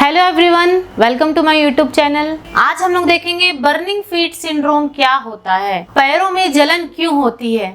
Hello everyone, welcome to my YouTube channel. आज हम लोग देखेंगे बर्निंग फीट सिंड्रोम क्या होता है, पैरों में जलन क्यों होती है।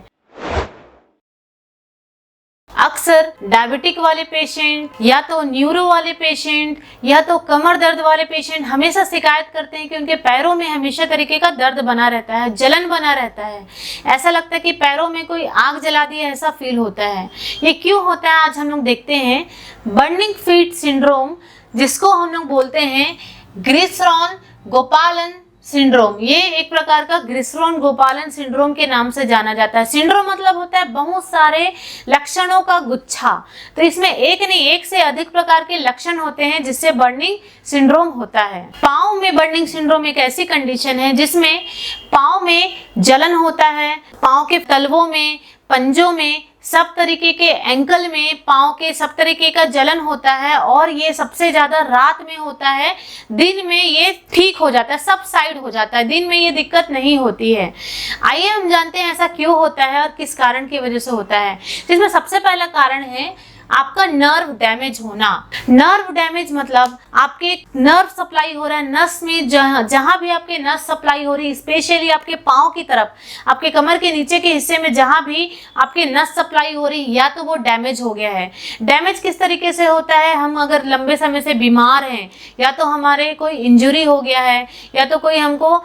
अक्सर डायबिटिक वाले पेशेंट या तो न्यूरो वाले पेशेंट या तो कमर दर्द वाले पेशेंट हमेशा शिकायत करते हैं कि उनके पैरों में हमेशा तरीके का दर्द बना रहता है, जलन बना रहता है। ऐसा लगता है कि पैरों में कोई आग जला दी है, ऐसा फील होता है। ये क्यों होता है, आज हम लोग देखते हैं। बर्निंग फीट सिंड्रोम, जिसको हम लोग बोलते हैं ग्रिसरॉन गोपालन सिंड्रोम, ये एक प्रकार का ग्रिसरॉन गोपालन सिंड्रोम के नाम से जाना जाता है। सिंड्रोम मतलब होता है बहुत सारे लक्षणों का गुच्छा। तो इसमें एक नहीं, एक से अधिक प्रकार के लक्षण होते हैं जिससे बर्निंग सिंड्रोम होता है। पाँव में बर्निंग सिंड्रोम एक ऐसी कंडीशन है जिसमें पाँव में जलन होता है, पाँव के तलवों में, पंजों में, सब तरीके के एंकल में, पाँव के सब तरीके का जलन होता है। और ये सबसे ज्यादा रात में होता है, दिन में ये ठीक हो जाता है, सब साइड हो जाता है, दिन में ये दिक्कत नहीं होती है। आइए हम जानते हैं ऐसा क्यों होता है और किस कारण की वजह से होता है। जिसमें सबसे पहला कारण है आपका नर्व डैमेज होना। नर्व डैमेज मतलब आपके नर्व सप्लाई हो रहा है नस में, जहां भी आपके नस सप्लाई हो रही है, स्पेशली आपके पाँव की तरफ, आपके कमर के नीचे के हिस्से में जहां भी आपके नस सप्लाई हो रही है, या तो वो डैमेज हो गया है। डैमेज किस तरीके से होता है, हम अगर लंबे समय से बीमार हैं, या तो हमारे कोई इंजरी हो गया है, या तो कोई हमको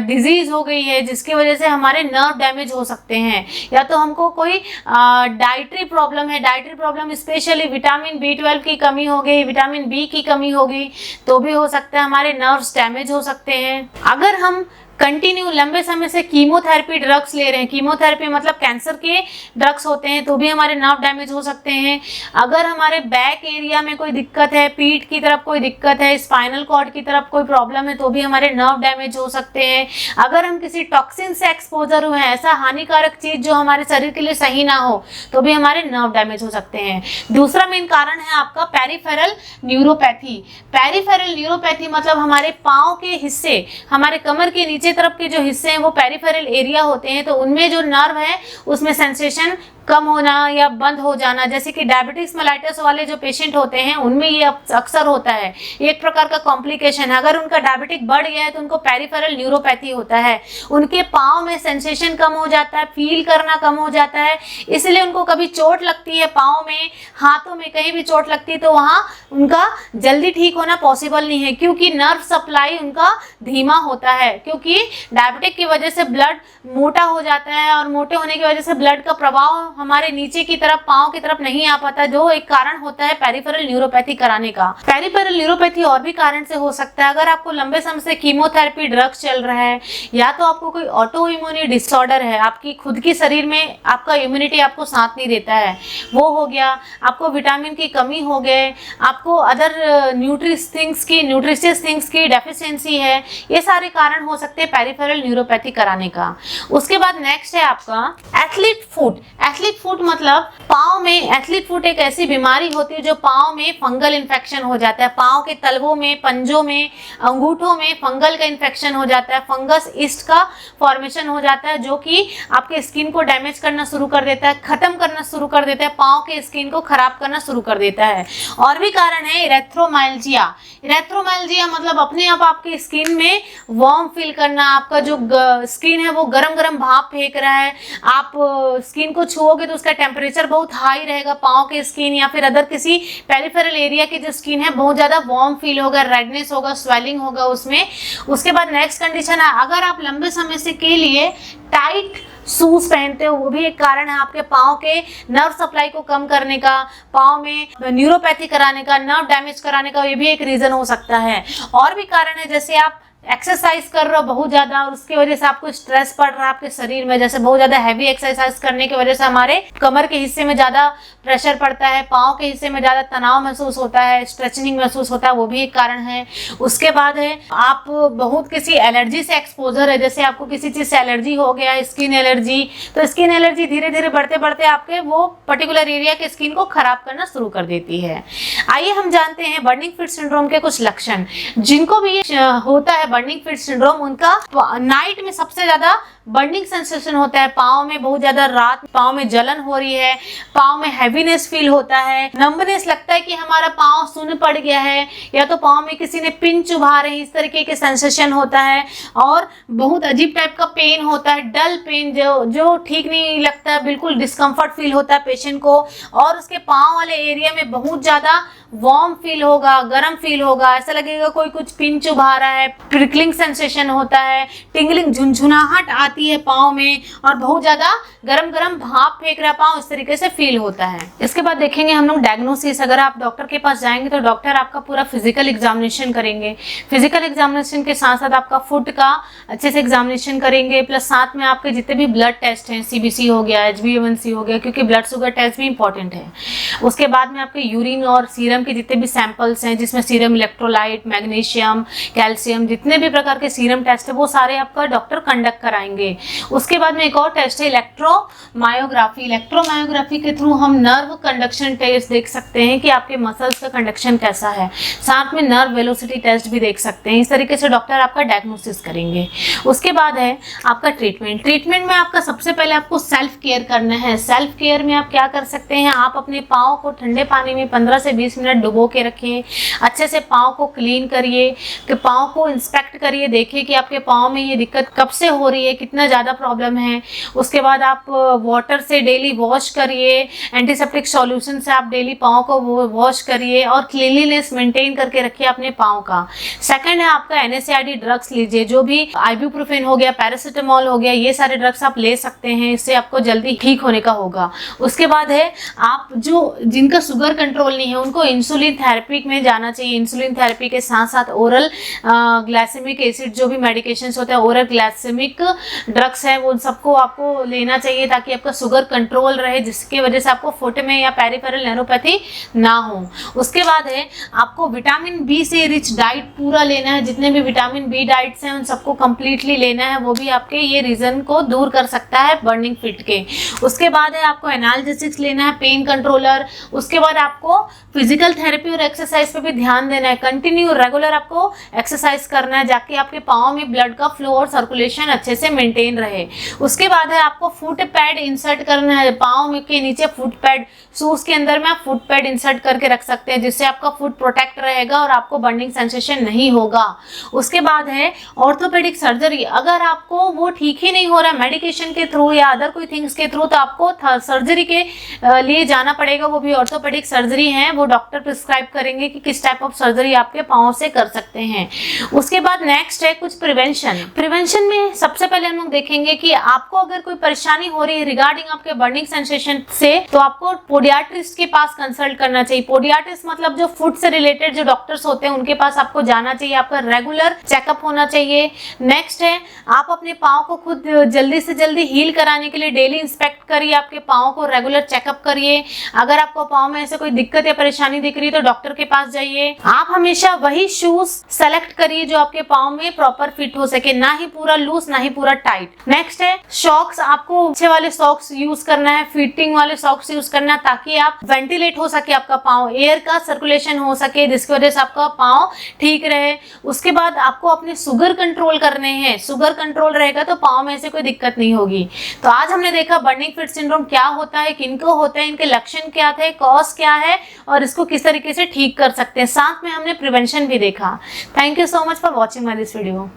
डिजीज हो गई है जिसकी वजह से हमारे नर्व डैमेज हो सकते हैं, या तो हमको कोई डाइटरी प्रॉब्लम है, dietary problem specially vitamin B12 की कमी हो गई, विटामिन B की कमी हो गई, तो भी हो सकता है हमारे नर्व्स डैमेज हो सकते हैं। अगर हम कंटिन्यू लंबे समय से कीमोथेरेपी ड्रग्स ले रहे हैं, कीमोथेरेपी मतलब कैंसर के ड्रग्स होते हैं, तो भी हमारे नर्व डैमेज हो सकते हैं। अगर हमारे बैक एरिया में कोई दिक्कत है, पीठ की तरफ कोई दिक्कत है, स्पाइनल कॉर्ड की तरफ कोई प्रॉब्लम है, तो भी हमारे नर्व डैमेज हो सकते हैं। अगर हम किसी टॉक्सिन से एक्सपोजर हुए हैं, ऐसा हानिकारक चीज जो हमारे शरीर के लिए सही ना हो, तो भी हमारे नर्व डैमेज हो सकते हैं। दूसरा मेन कारण है आपका पेरिफेरल न्यूरोपैथी। पेरिफेरल न्यूरोपैथी मतलब हमारे पाँव के हिस्से, हमारे कमर के नीचे तरफ के जो हिस्से हैं वो पेरिफेरल एरिया होते हैं, तो उनमें जो नर्व है उसमें सेंसेशन कम होना या बंद हो जाना, जैसे कि डायबिटिक्स मेलाइटस वाले जो पेशेंट होते हैं उनमें ये अक्सर होता है। एक प्रकार का कॉम्प्लिकेशन है। अगर उनका डायबिटिक बढ़ गया है तो उनको पेरिफेरल न्यूरोपैथी होता है। उनके पाँव में सेंसेशन कम हो जाता है, फील करना कम हो जाता है, इसलिए उनको कभी चोट लगती है पाँव में, हाथों में, कहीं भी चोट लगती है तो वहाँ उनका जल्दी ठीक होना पॉसिबल नहीं है, क्योंकि नर्व सप्लाई उनका धीमा होता है। क्योंकि डायबिटिक की वजह से ब्लड मोटा हो जाता है, और मोटे होने की वजह से ब्लड का प्रभाव हमारे नीचे की तरफ, पाँव की तरफ नहीं आ पाता, जो एक कारण होता है पेरिफेरल न्यूरोपैथी कराने का। पेरिफेरल न्यूरोपैथी और भी कारण से हो सकता है। अगर आपको लंबे समय से कीमोथेरेपी ड्रग्स चल रहा है, या तो आपको कोई ऑटो इम्यूनी डिसऑर्डर है, आपकी खुद की शरीर में आपका इम्यूनिटी आपको साथ नहीं देता है, वो हो गया, आपको विटामिन की कमी हो गए, आपको अदर न्यूट्रिशियस थिंग्स की डेफिशिएंसी है, ये सारे कारण हो सकते हैं पेरिफेरल न्यूरोपैथी कराने का। उसके बाद नेक्स्ट है आपका एथलीट फुट। एथलीट फुट मतलब पाँव में, एथलीट फुट एक ऐसी बीमारी होती है जो पाँव में फंगल इन्फेक्शन हो जाता है। पाँव के तलवों में, पंजों में, अंगूठों में फंगल का इन्फेक्शन हो जाता है, फंगस ईस्ट का फॉर्मेशन हो जाता है, जो कि आपके स्किन को डैमेज करना शुरू कर देता है, खत्म करना शुरू कर देता है, पाँव के स्किन को खराब करना शुरू कर देता है। और भी कारण है इरेथ्रोमाइल्जिया। इरेथ्रोमाइल्जिया मतलब अपने आप आपकी स्किन में वार्म फील करना, आपका जो स्किन है वो गरम गरम भाप फेंक रहा है, आप स्किन को छुओगे तो उसका टेम्परेचर बहुत हाई रहेगा, पाँव के स्किन या फिर अदर किसी पेरिफेरल एरिया की जो स्किन है बहुत ज़्यादा वार्म फील होगा, रेडनेस होगा, स्वेलिंग होगा उसमें। उसके बाद नेक्स्ट कंडीशन है, अगर आप लंबे समय से के लिए टाइट शूज पहनते हो, वो भी एक कारण है आपके पाँव के नर्व सप्लाई को कम करने का, पाँव में न्यूरोपैथी कराने का, नर्व डैमेज कराने का, ये भी एक रीजन हो सकता है। और भी कारण है, जैसे आप एक्सरसाइज कर रहे हो बहुत ज़्यादा और उसकी वजह से आपको स्ट्रेस पड़ रहा है आपके शरीर में, जैसे बहुत ज़्यादा हैवी एक्सरसाइज करने की वजह से हमारे कमर के हिस्से में ज़्यादा प्रेशर पड़ता है, पाँव के हिस्से में ज़्यादा तनाव महसूस होता है, स्ट्रेचनिंग महसूस होता है, वो भी एक कारण है। उसके बाद है आप बहुत किसी एलर्जी से एक्सपोजर है, जैसे आपको किसी चीज़ से एलर्जी हो गया, स्किन एलर्जी, तो स्किन एलर्जी धीरे धीरे बढ़ते बढ़ते आपके वो पर्टिकुलर एरिया के स्किन को खराब करना शुरू कर देती है। आइए हम जानते हैं बर्निंग फीट सिंड्रोम के कुछ लक्षण। जिनको भी होता है बर्निंग फीट सिंड्रोम, उनका नाइट में सबसे ज्यादा बर्निंग सेंसेशन होता है, पाँव में बहुत ज्यादा, रात पाँव में जलन हो रही है, पाँव में हैवीनेस फील होता है, नंबनेस, लगता है कि हमारा पाँव सुन्न पड़ गया है, या तो पाँव में किसी ने पिन चुभा रहे, इस तरीके के सेंसेशन होता है। और बहुत अजीब टाइप का पेन होता है, डल पेन, जो ठीक नहीं लगता है, बिल्कुल डिस्कम्फर्ट फील होता है पेशेंट को। और उसके पाँव वाले एरिया में बहुत ज्यादा वार्म फील होगा, गर्म फील होगा, ऐसा लगेगा कोई कुछ पिन चुभा रहा है, प्रिकलिंग सेंसेशन होता है, टिंगलिंग, झुनझुनाहट आती है पाँव में, और बहुत ज्यादा गरम गरम भाप फेंक रहा पाँव, इस तरीके से फील होता है। इसके बाद देखेंगे हम लोग डायग्नोसिस। अगर आप डॉक्टर के पास जाएंगे तो डॉक्टर आपका पूरा फिजिकल एग्जामिनेशन करेंगे। फिजिकल एग्जामिनेशन के साथ साथ आपका फुट का अच्छे से एग्जामिनेशन करेंगे, प्लस साथ में आपके जितने भी ब्लड टेस्ट हैं, CBC हो गया, HbA1c हो गया, क्योंकि ब्लड शुगर टेस्ट भी इंपॉर्टेंट है। उसके बाद में आपके यूरिन और सीरम के जितने भी सैंपल्स हैं, जिसमें सीरम इलेक्ट्रोलाइट, मैग्नीशियम, कैल्शियम, जितने भी प्रकार के सीरम टेस्ट है वो सारे आपका डॉक्टर कंडक्ट कराएंगे। उसके बाद में एक और टेस्ट है इलेक्ट्रोमायोग्राफी। इलेक्ट्रोमायोग्राफी के थ्रू हम नर्व कंडक्शन टेस्ट देख सकते हैं कि आपके मसल्स का कंडक्शन कैसा है, साथ में नर्व वेलोसिटी टेस्ट भी देख सकते हैं। इस तरीके से डॉक्टर आपका डायग्नोसिस करेंगे। उसके बाद है आपका ट्रीटमेंट। ट्रीटमेंट में आपका सबसे पहले आपको सेल्फ केयर करना है। सेल्फ केयर में आप क्या कर सकते हैं, आप अपने पाँव को ठंडे पानी में 15 से 20 मिनट डुबो के रखिए, अच्छे से पाँव को क्लीन करिए, कि पाँव को इंस्पेक्ट करिए, देखिए कि आपके पाँव में ये दिक्कत कब से हो रही है, कितना ज़्यादा प्रॉब्लम है। उसके बाद आप वाटर से डेली वॉश करिए, एंटीसेप्टिक सॉल्यूशन से आप डेली पाँव को वॉश करिए, और क्लीनलीनेस मेंटेन करके रखिए अपने पाँव का। सेकंड है आपका NSAID ड्रग्स लीजिए, जो भी आइबुप्रोफेन हो गया, पैरासीटामोल हो गया, ये सारे ड्रग्स आप ले सकते हैं, इससे आपको जल्दी ठीक होने का होगा। उसके बाद है आप जिनका शुगर कंट्रोल नहीं है उनको इंसुलिन थेरेपी में जाना चाहिए। इंसुलिन थेरेपी के साथ साथ ओरल ग्लाइसेमिक एसिड, जो भी मेडिकेशंस होते हैं, ओरल ग्लाइसेमिक ड्रग्स हैं, वो सबको आपको लेना चाहिए ताकि आपका शुगर कंट्रोल रहे, जिसकी वजह से आपको फुट में या पेरिफेरल न्यूरोपैथी ना हो। उसके बाद है आपको विटामिन B से रिच डाइट पूरा लेना है, जितने भी विटामिन B डाइट्स हैं उन सबको कंप्लीटली लेना है, वो भी आपके ये रीजन को दूर कर सकता है बर्निंग फिट के। उसके बाद है आपको एनाल्जेसिक्स लेना है, पेन कंट्रोलर। उसके बाद आपको फिजिकल थेरेपी और एक्सरसाइज पे भी ध्यान देना है, कंटिन्यू रेगुलर आपको एक्सरसाइज करना है, जाके आपके पाँव में ब्लड का फ्लो और सर्कुलेशन अच्छे से मेंटेन रहे। उसके बाद है आपको फुट पैड इंसर्ट करना है, पाँव के नीचे फुट पैड, शूज के अंदर में आप फुट पैड इंसर्ट करके रख सकते हैं, जिससे आपका फुट प्रोटेक्ट रहेगा और आपको बर्निंग सेंसेशन नहीं होगा। उसके बाद है ऑर्थोपेडिक सर्जरी। अगर आपको वो ठीक ही नहीं हो रहा मेडिकेशन के थ्रू या अदर कोई थिंग्स के थ्रू, तो आपको सर्जरी के लिए जाना पड़ेगा, वो भी ऑर्थोपेडिक सर्जरी है, वो डॉक्टर प्रिस्क्राइब करेंगे कि किस टाइप ऑफ सर्जरी आपके पाँव से कर सकते हैं। उसके बाद नेक्स्ट है कुछ प्रिवेंशन। प्रिवेंशन में सबसे पहले हम लोग देखेंगे कि आपको अगर कोई परेशानी हो रही है रिगार्डिंग आपके बर्निंग सेंसेशन से, तो आपको पोडियाट्रिस्ट के पास कंसल्ट करना चाहिए। पोडियाट्रिस्ट मतलब जो फुट से रिलेटेड जो डॉक्टर्स होते हैं उनके पास आपको जाना चाहिए, आपका रेगुलर चेकअप होना चाहिए। नेक्स्ट है आप अपने पाँव को खुद जल्दी से जल्दी हील कराने के लिए डेली इंस्पेक्ट करिए, आपके पाँव को रेगुलर चेकअप करिए। अगर आपको पाँव में ऐसे कोई दिक्कत या परेशानी दिख रही है तो डॉक्टर के पास जाइए। आप हमेशा वही शूज सेलेक्ट करिए जो आपके पाँव में प्रॉपर फिट हो सके, ना ही पूरा लूज ना ही पूरा टाइट। नेक्स्ट है सॉक्स, आपको अच्छे वाले सॉक्स यूज करना है, फिटिंग वाले सॉक्स यूज करना है, ताकि आप वेंटिलेट हो सके, आपका पाँव एयर का सर्कुलेशन हो सके, जिसकी वजह से आपका पाँव ठीक रहे। उसके बाद आपको अपने शुगर कंट्रोल करने हैं, शुगर कंट्रोल रहेगा तो पाँव में ऐसे कोई दिक्कत नहीं होगी। तो आज हमने देखा बर्निंग फिट सिंड्रोम क्या होता है, किनको होता है, इनके लक्षण क्या थे, कॉज क्या है और इसको किस तरीके से ठीक कर सकते हैं। साथ में हमने प्रिवेंशन भी देखा। Thank you so much for watching my this video.